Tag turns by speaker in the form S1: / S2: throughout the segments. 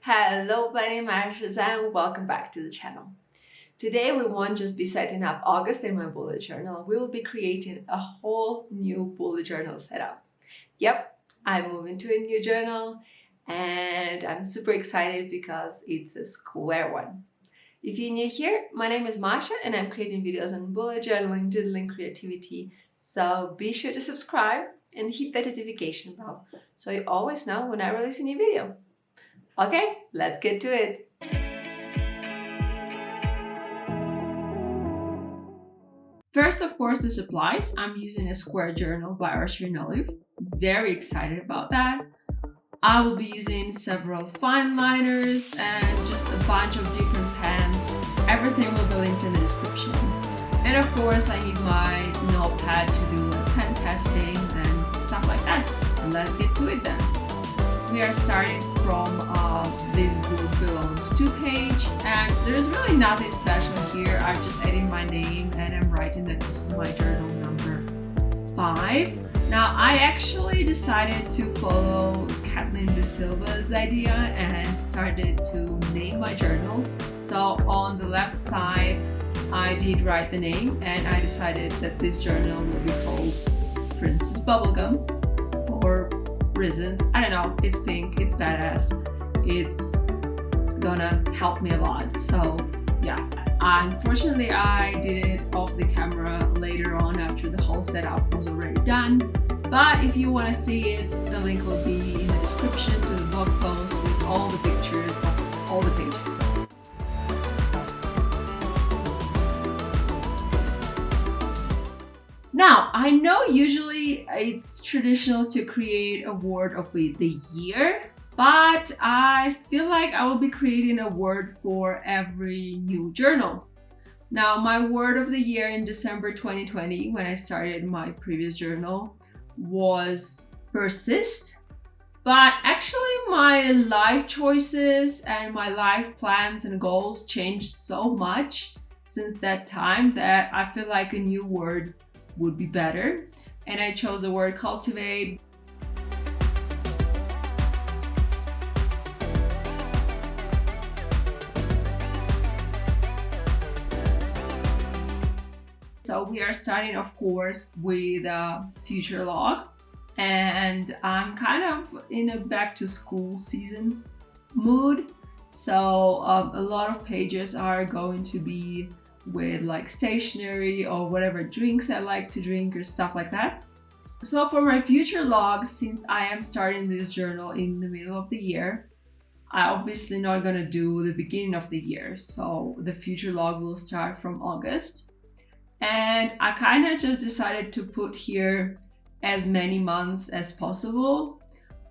S1: Hello planning masters and welcome back to the channel. Today we won't just be setting up August in my bullet journal, we will be creating a whole new bullet journal setup. Yep, I'm moving to a new journal and I'm super excited because it's a square one. If you're new here, my name is Masha and I'm creating videos on bullet journaling, doodling, creativity. So be sure to subscribe and hit that notification bell so you always know when I release a new video. Okay, let's get to it. First, of course, the supplies. I'm using a square journal by Archer and Olive. Very excited about that. I will be using several fine liners and just a bunch of different pens. Everything will be linked in the description. And of course, I need my notepad to do pen testing and stuff like that. Let's get to it then. We are starting from this book belongs to page, and there's really nothing special here. I'm just adding my name and I'm writing that this is my journal number 5. Now I actually decided to follow Kathleen De Silva's idea and started to name my journals. So on the left side I did write the name and I decided that this journal will be called Princess Bubblegum for reasons. I don't know, it's pink, it's badass, it's gonna help me a lot. So yeah, unfortunately I did it off the camera later on after the whole setup was already done, but if you want to see it, the link will be in the description to the blog post with all the pictures of all the pages. Now, I know usually it's traditional to create a word of the year, but I feel like I will be creating a word for every new journal. Now, my word of the year in December 2020, when I started my previous journal, was persist. But actually my life choices and my life plans and goals changed so much since that time that I feel like a new word would be better, and I chose the word cultivate. So we are starting, of course, with a future log, and I'm kind of in a back to school season mood. So a lot of pages are going to be with like stationery or whatever drinks I like to drink or stuff like that. So for my future logs, since I am starting this journal in the middle of the year, I obviously not gonna do the beginning of the year. So the future log will start from August. And I kind of just decided to put here as many months as possible.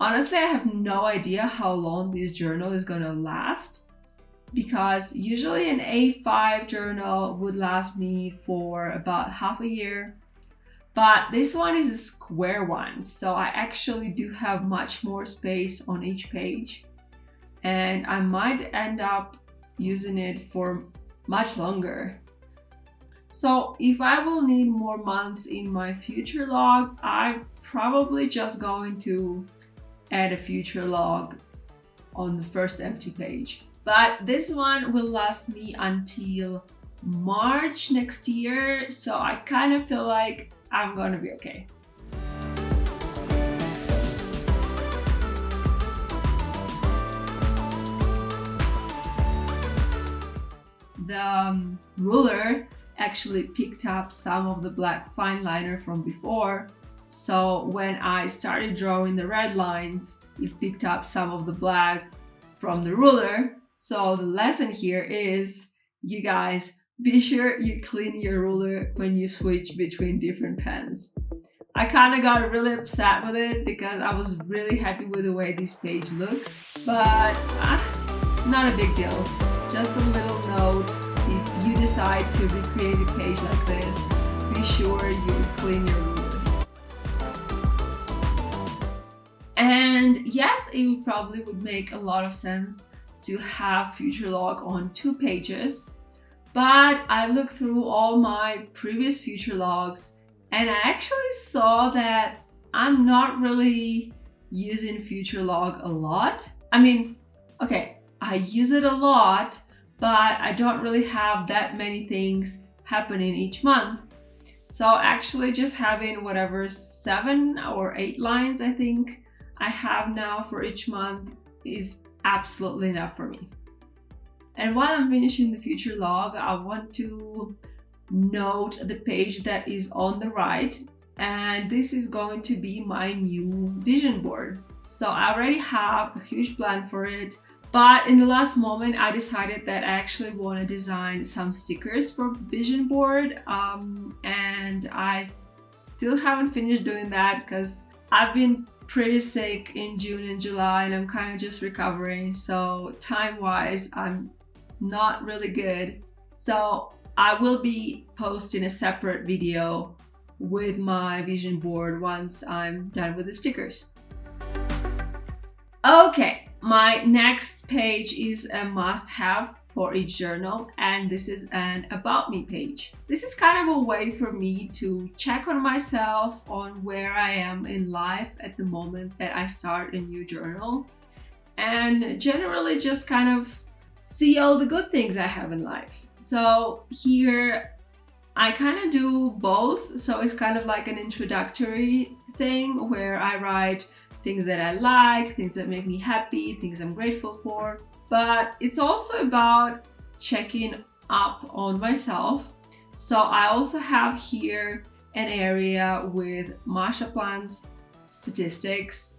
S1: Honestly, I have no idea how long this journal is gonna last, because usually an A5 journal would last me for about half a year, but this one is a square one, so I actually do have much more space on each page, and I might end up using it for much longer. So if I will need more months in my future log, I'm probably just going to add a future log on the first empty page. But this one will last me until March next year, so I kind of feel like I'm gonna be okay. The ruler actually picked up some of the black fine liner from before, so when I started drawing the red lines, it picked up some of the black from the ruler. So the lesson here is, you guys, be sure you clean your ruler when you switch between different pens. I kind of got really upset with it because I was really happy with the way this page looked, but not a big deal. Just a little note, if you decide to recreate a page like this, be sure you clean your ruler. And yes, it probably would make a lot of sense to have future log on 2 pages, but I looked through all my previous future logs and I actually saw that I'm not really using future log a lot. I mean, okay, I use it a lot, but I don't really have that many things happening each month. So actually just having whatever 7 or 8 lines I think I have now for each month is absolutely enough for me. And while I'm finishing the future log, I want to note the page that is on the right, and this is going to be my new vision board. So I already have a huge plan for it, but in the last moment I decided that I actually want to design some stickers for vision board, and I still haven't finished doing that because I've been pretty sick in June and July and I'm kind of just recovering, so time-wise I'm not really good. So I will be posting a separate video with my vision board once I'm done with the stickers. Okay, my next page is a must-have for each journal, and this is an About Me page. This is kind of a way for me to check on myself, on where I am in life at the moment that I start a new journal, and generally just kind of see all the good things I have in life. So here I kind of do both. So it's kind of like an introductory thing where I write things that I like, things that make me happy, things I'm grateful for. But it's also about checking up on myself. So I also have here an area with Masha plans, statistics,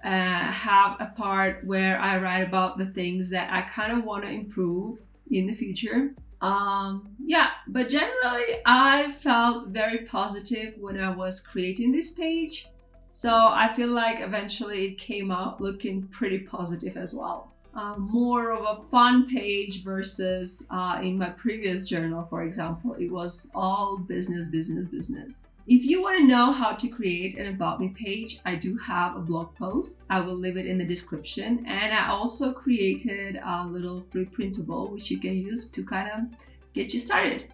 S1: have a part where I write about the things that I kind of want to improve in the future. But generally I felt very positive when I was creating this page. So I feel like eventually it came out looking pretty positive as well. More of a fun page versus in my previous journal, for example, it was all business, business, business. If you want to know how to create an About Me page, I do have a blog post. I will leave it in the description. And I also created a little free printable, which you can use to kind of get you started.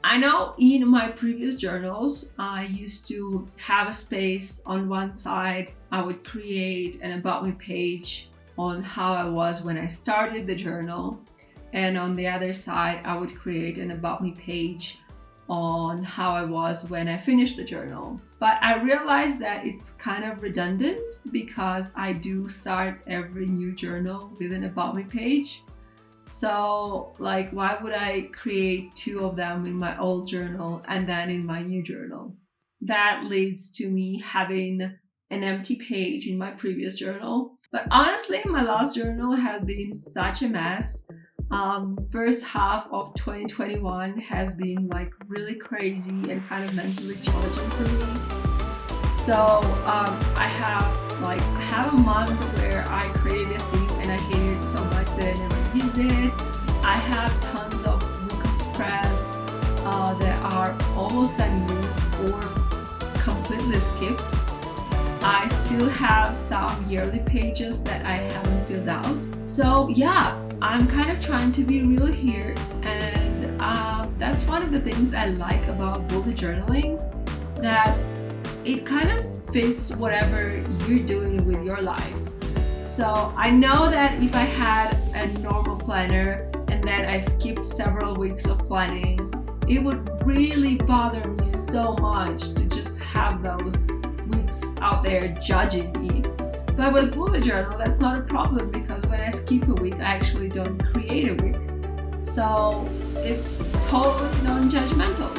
S1: I know in my previous journals, I used to have a space on one side. I would create an About Me page on how I was when I started the journal, and on the other side I would create an About Me page on how I was when I finished the journal. But I realized that it's kind of redundant because I do start every new journal with an About Me page. So like, why would I create 2 of them in my old journal and then in my new journal? That leads to me having an empty page in my previous journal. But honestly, my last journal has been such a mess. First half of 2021 has been like really crazy and kind of mentally challenging for me. So I have a month where I created a theme and I hated it so much that I never used it. I have tons of weekly spreads that are almost unused or completely skipped. I still have some yearly pages that I haven't filled out. So yeah, I'm kind of trying to be real here, and that's one of the things I like about bullet journaling, that it kind of fits whatever you're doing with your life. So I know that if I had a normal planner and then I skipped several weeks of planning, it would really bother me so much to just have those weeks out there judging me. But with bullet journal, that's not a problem because when I skip a week, I actually don't create a week. So it's totally non-judgmental.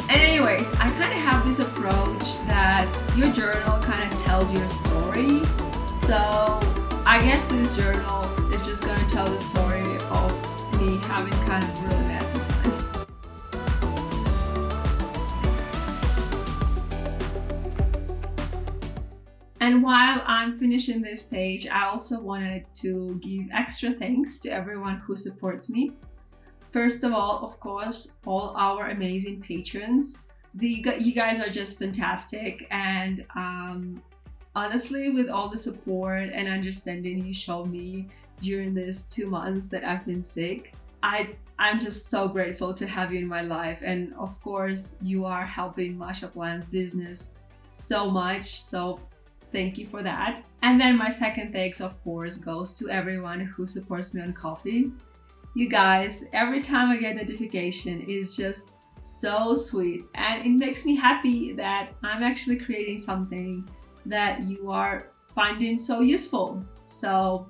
S1: And anyways, I kind of have this approach that your journal kind of tells your story. So I guess this journal is just going to tell the story of me having kind of really messy time. And while I'm finishing this page, I also wanted to give extra thanks to everyone who supports me. First of all, of course, all our amazing patrons. You guys are just fantastic, and honestly, with all the support and understanding you showed me during these 2 months that I've been sick, I'm just so grateful to have you in my life. And of course, you are helping Masha Plan's business so much. So thank you for that. And then my second thanks, of course, goes to everyone who supports me on Coffee. You guys, every time I get notification, it's just so sweet. And it makes me happy that I'm actually creating something that you are finding so useful. So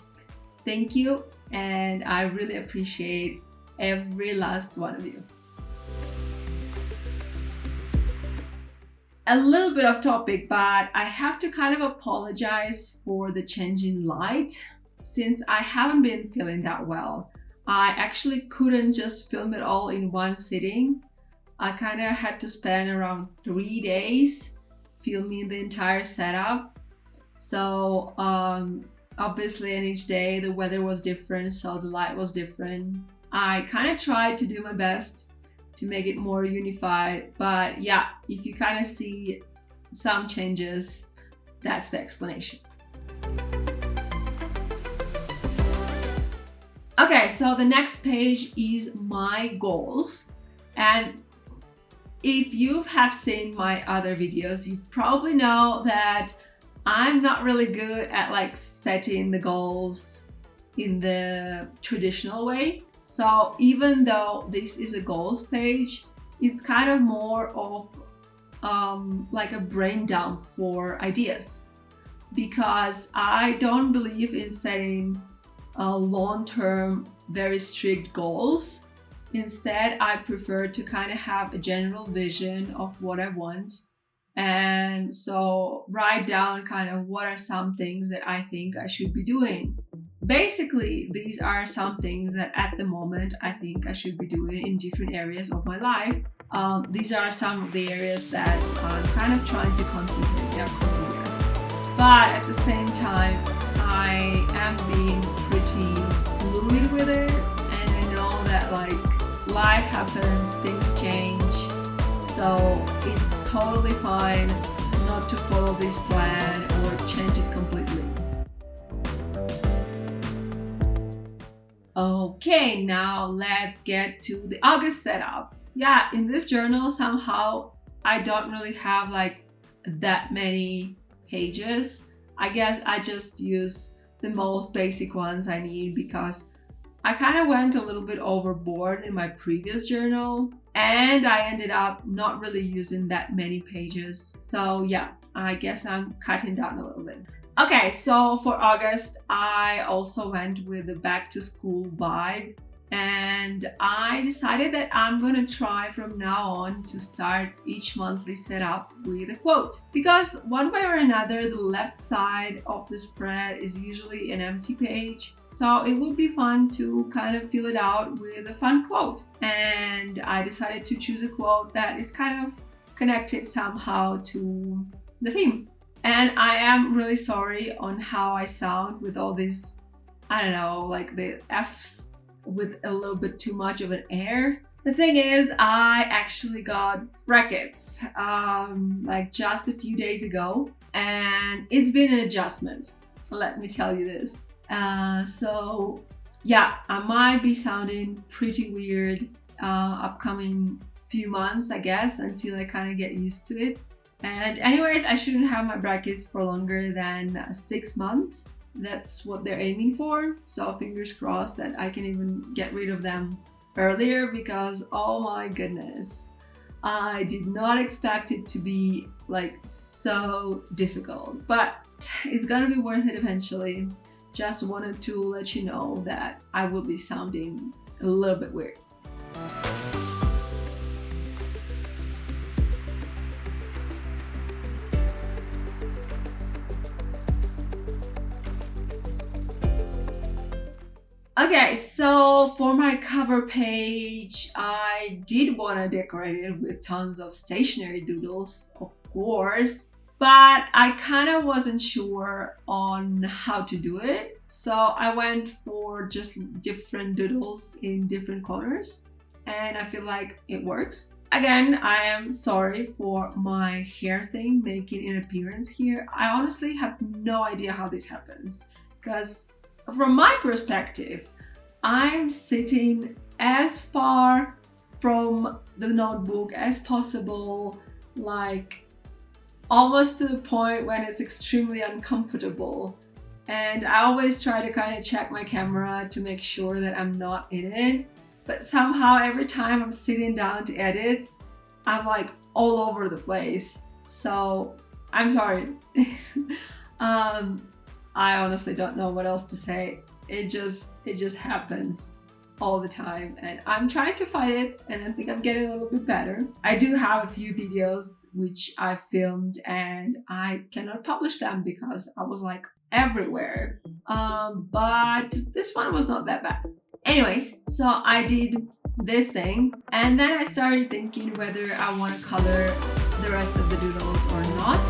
S1: thank you. And I really appreciate every last one of you. A little bit off topic, but I have to kind of apologize for the change in light since I haven't been feeling that well. I actually couldn't just film it all in one sitting. I kind of had to spend around 3 days filming the entire setup. So obviously, in each day the weather was different, so the light was different. I kind of tried to do my best to make it more unified, but yeah, if you kind of see some changes, that's the explanation. Okay, so the next page is my goals, and if you have seen my other videos, you probably know that I'm not really good at like setting the goals in the traditional way. So even though this is a goals page, it's kind of more of like a brain dump for ideas, because I don't believe in setting long-term, very strict goals. Instead, I prefer to kind of have a general vision of what I want. And so write down kind of what are some things that I think I should be doing. Basically, these are some things that at the moment I think I should be doing in different areas of my life. These are some of the areas that I'm kind of trying to concentrate their career. But at the same time, I am being pretty fluid with it, and I know that like life happens, things change, so it's totally fine not to follow this plan or change it completely. Okay, now let's get to the August setup. Yeah, in this journal somehow I don't really have like that many pages. I guess I just use the most basic ones I need because I kind of went a little bit overboard in my previous journal and I ended up not really using that many pages. So yeah, I guess I'm cutting down a little bit. Okay, so for August, I also went with the back to school vibe, and I decided that I'm gonna try from now on to start each monthly setup with a quote. Because one way or another, the left side of the spread is usually an empty page. So it would be fun to kind of fill it out with a fun quote. And I decided to choose a quote that is kind of connected somehow to the theme. And I am really sorry on how I sound with all these, I don't know, like the F's with a little bit too much of an air. The thing is, I actually got brackets like just a few days ago, and it's been an adjustment. Let me tell you this. So yeah, I might be sounding pretty weird upcoming few months, I guess, until I kind of get used to it. And anyways, I shouldn't have my brackets for longer than 6 months. That's what they're aiming for. So fingers crossed that I can even get rid of them earlier, because oh my goodness, I did not expect it to be like so difficult, but it's gonna be worth it eventually. Just wanted to let you know that I will be sounding a little bit weird. Okay, so for my cover page, I did want to decorate it with tons of stationery doodles, of course, but I kind of wasn't sure on how to do it. So I went for just different doodles in different colors, and I feel like it works. Again, I am sorry for my hair thing making an appearance here. I honestly have no idea how this happens, because from my perspective, I'm sitting as far from the notebook as possible, like almost to the point when it's extremely uncomfortable. And I always try to kind of check my camera to make sure that I'm not in it. But somehow every time I'm sitting down to edit, I'm like all over the place. So I'm sorry. I honestly don't know what else to say. It just happens all the time, and I'm trying to fight it, and I think I'm getting a little bit better. I do have a few videos which I filmed and I cannot publish them because I was like everywhere. But this one was not that bad. Anyways, so I did this thing, and then I started thinking whether I want to color the rest of the doodles or not,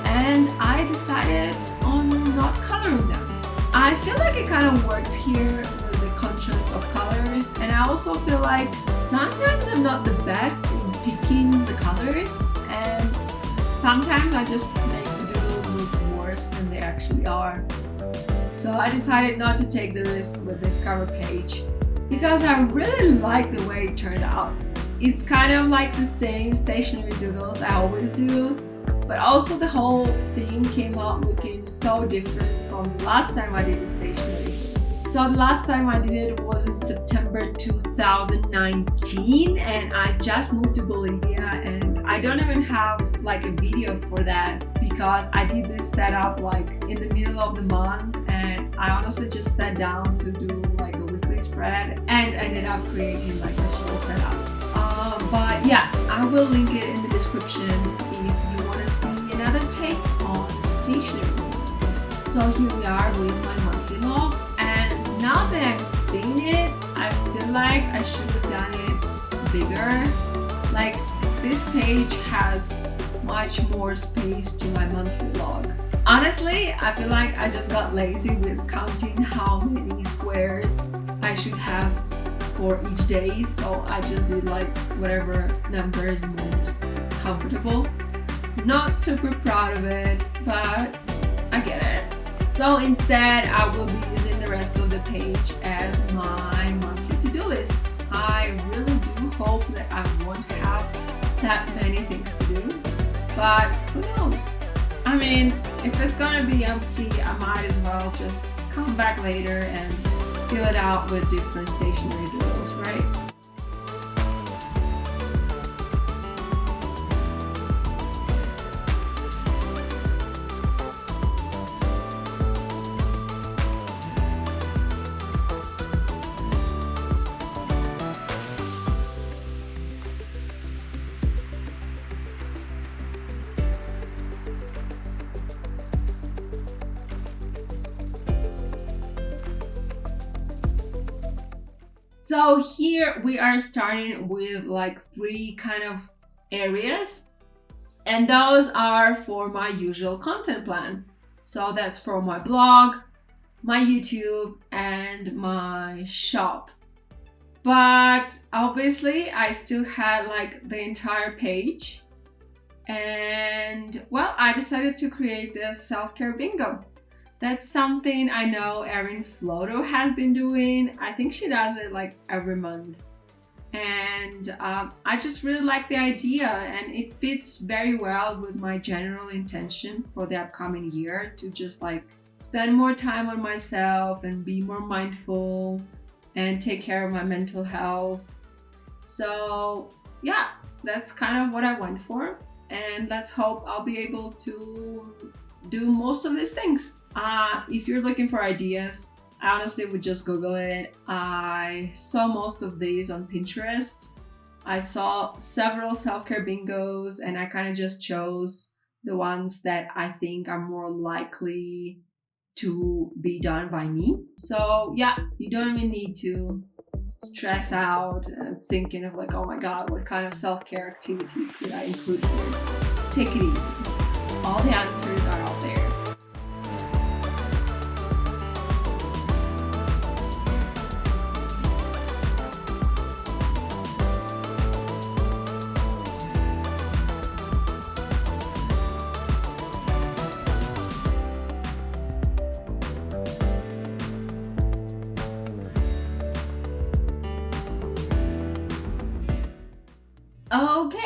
S1: and I decided on not coloring them. I feel like it kind of works here with the contrast of colors, and I also feel like sometimes I'm not the best in picking the colors, and sometimes I just make the doodles look worse than they actually are. So I decided not to take the risk with this cover page because I really like the way it turned out. It's kind of like the same stationery doodles I always do, but also the whole thing came out looking so different from the last time I did the stationery. So the last time I did it was in September 2019, and I just moved to Bolivia, and I don't even have like a video for that because I did this setup like in the middle of the month, and I honestly just sat down to do like a weekly spread and ended up creating like a whole setup. But yeah, I will link it in the description if you want to see another take on stationery. So here we are with my monthly log, and now that I'm seeing it, I feel like I should have done it bigger. Like this page has much more space to my monthly log. Honestly, I feel like I just got lazy with counting how many squares I should have for each day, so I just did like whatever number is most comfortable. Not super proud of it, but I get it. So instead, I will be using the rest of the page as my monthly to-do list. I really do hope that I won't have that many things to do, but who knows? I mean, if it's gonna be empty, I might as well just come back later and fill it out with different stationery doodles, right? So here we are starting with like 3 kind of areas, and those are for my usual content plan. So that's for my blog, my YouTube, and my shop. But obviously I still had like the entire page, and well, I decided to create the self-care bingo. That's something I know Erin Floto has been doing. I think she does it like every month. And I just really like the idea, and it fits very well with my general intention for the upcoming year to just like spend more time on myself and be more mindful and take care of my mental health. So yeah, that's kind of what I went for. And let's hope I'll be able to do most of these things. If you're looking for ideas, I honestly would just Google it. I saw most of these on Pinterest. I saw several self-care bingos, and I kind of just chose the ones that I think are more likely to be done by me. So yeah, you don't even need to stress out thinking of like, oh my god, what kind of self-care activity could I include here? Take it easy. All the answers are out there.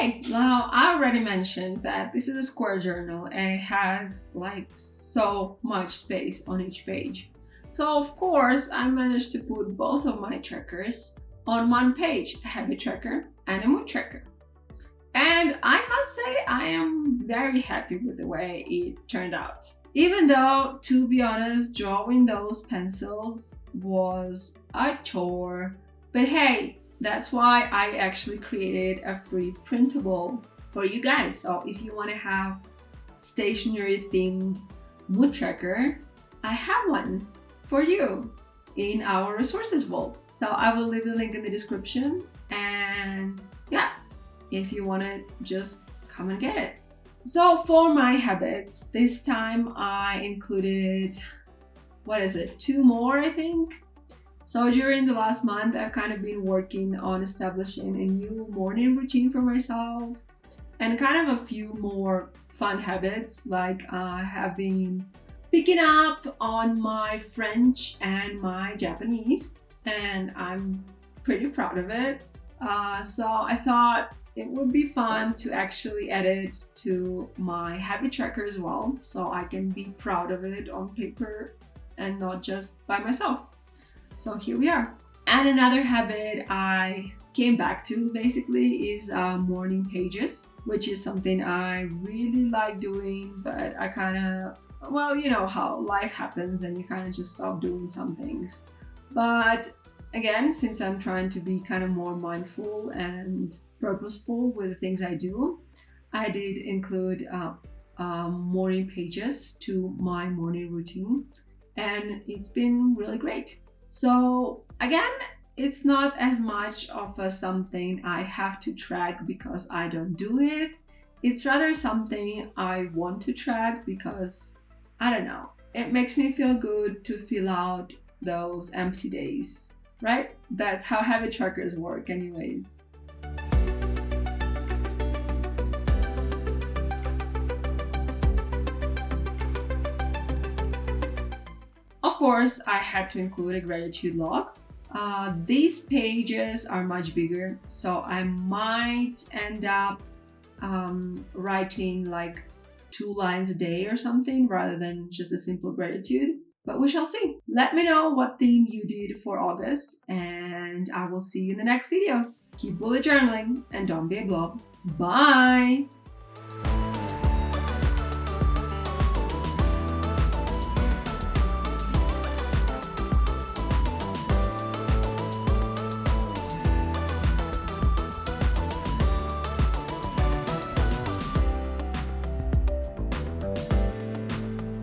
S1: Okay, now I already mentioned that this is a square journal and it has like so much space on each page. So of course I managed to put both of my trackers on one page, a habit tracker and a mood tracker. And I must say I am very happy with the way it turned out. Even though, to be honest, drawing those pencils was a chore. But hey, that's why I actually created a free printable for you guys. So if you want to have stationery themed mood tracker, I have one for you in our resources vault. So I will leave the link in the description, and yeah, if you want to just come and get it. So for my habits, this time I included, two more, I think. So during the last month, I've kind of been working on establishing a new morning routine for myself and kind of a few more fun habits, like I have been picking up on my French and my Japanese, and I'm pretty proud of it. So I thought it would be fun to actually add it to my habit tracker as well, so I can be proud of it on paper and not just by myself. So here we are. And another habit I came back to basically is morning pages, which is something I really like doing, but I kind of, well, you know how life happens and you kind of just stop doing some things. But again, since I'm trying to be kind of more mindful and purposeful with the things I do, I did include morning pages to my morning routine, and it's been really great. So again, it's not as much of a something I have to track because I don't do it. It's rather something I want to track because, I don't know, it makes me feel good to fill out those empty days, right? That's how habit trackers work anyways. Of course, I had to include a gratitude log. These pages are much bigger, so I might end up writing like 2 lines a day or something rather than just a simple gratitude. But we shall see. Let me know what theme you did for August, and I will see you in the next video. Keep bullet journaling and don't be a blob. Bye!